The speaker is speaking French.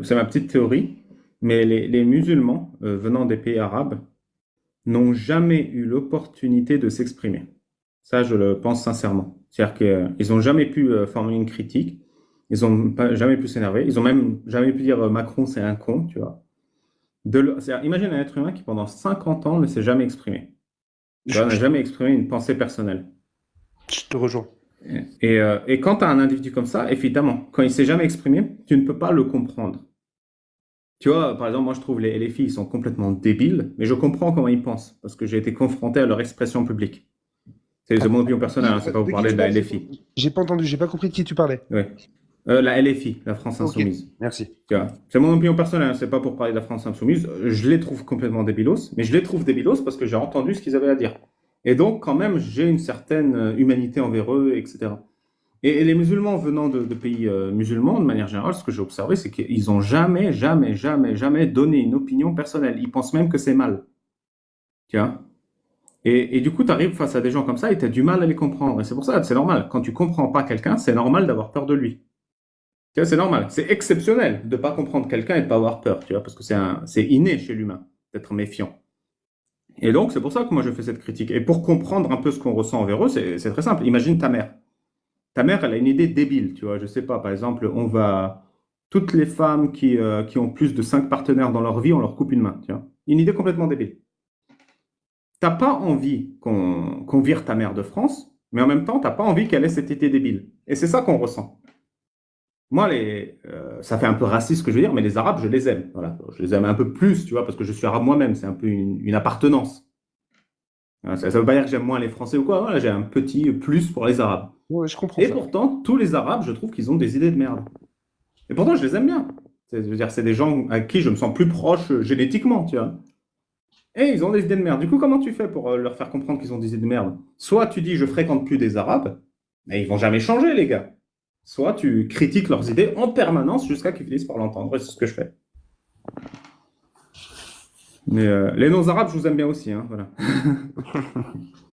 c'est ma petite théorie, mais les musulmans venant des pays arabes n'ont jamais eu l'opportunité de s'exprimer. Ça, je le pense sincèrement. C'est-à-dire qu'ils n'ont jamais pu formuler une critique, ils n'ont jamais pu s'énerver, ils n'ont même jamais pu dire Macron c'est un con, tu vois. Imagine un être humain qui pendant 50 ans ne s'est jamais exprimé. Tu Je, vois, n'a je- jamais exprimé une pensée personnelle. je te rejoins. Et quand tu as un individu comme ça, évidemment, quand il s'est jamais exprimé, tu ne peux pas le comprendre. Tu vois, par exemple, moi je trouve les filles, ils sont complètement débiles, mais je comprends comment ils pensent, parce que j'ai été confronté à leur expression publique. C'est mon opinion personnelle, hein, c'est pas vous De qui parler tu de la parles? LFI. J'ai pas entendu, j'ai pas compris de qui tu parlais. Ouais. La LFI, la France Ok, Insoumise. merci. Tu vois, c'est mon opinion personnelle, hein, c'est pas pour parler de la France Insoumise. Je les trouve complètement débilos, mais je les trouve débilos parce que j'ai entendu ce qu'ils avaient à dire. Et donc, quand même, j'ai une certaine humanité envers eux, etc. Et les musulmans venant de pays musulmans, de manière générale, ce que j'ai observé, c'est qu'ils n'ont jamais, jamais, jamais, jamais donné une opinion personnelle. Ils pensent même que c'est mal. Tu vois. Et du coup, tu arrives face à des gens comme ça et tu as du mal à les comprendre. Et c'est pour ça, c'est normal. Quand tu comprends pas quelqu'un, c'est normal d'avoir peur de lui. Tu vois, c'est normal. C'est exceptionnel de ne pas comprendre quelqu'un et de ne pas avoir peur, tu vois, parce que c'est inné chez l'humain d'être méfiant. Et donc, c'est pour ça que moi, je fais cette critique. Et pour comprendre un peu ce qu'on ressent envers eux, c'est très simple. Imagine ta mère. Ta mère, elle a une idée débile, tu vois. Je sais pas, par exemple, on va. Toutes les femmes qui ont plus de 5 partenaires dans leur vie, on leur coupe une main, tu vois. Une idée complètement débile. T'as pas envie qu'on vire ta mère de France, mais en même temps, t'as pas envie qu'elle ait cette idée débile. Et c'est ça qu'on ressent. Moi, ça fait un peu raciste ce que je veux dire, mais les Arabes, je les aime. Voilà. Je les aime un peu plus, tu vois, parce que je suis arabe moi-même. C'est un peu une appartenance. Voilà, ça ne veut pas dire que j'aime moins les Français ou quoi. Voilà, j'ai un petit plus pour les Arabes. Ouais, je comprends Et ça. pourtant, tous les Arabes, je trouve qu'ils ont des idées de merde. Et pourtant, je les aime bien. Je veux dire, c'est des gens à qui je me sens plus proche génétiquement, tu vois. Et ils ont des idées de merde. Du coup, comment tu fais pour leur faire comprendre qu'ils ont des idées de merde? Soit tu dis je fréquente plus des Arabes, mais ils vont jamais changer, les gars. Soit tu critiques leurs idées en permanence jusqu'à qu'ils finissent par l'entendre. Et c'est ce que je fais. Mais les non-arabes, je vous aime bien aussi, hein, voilà.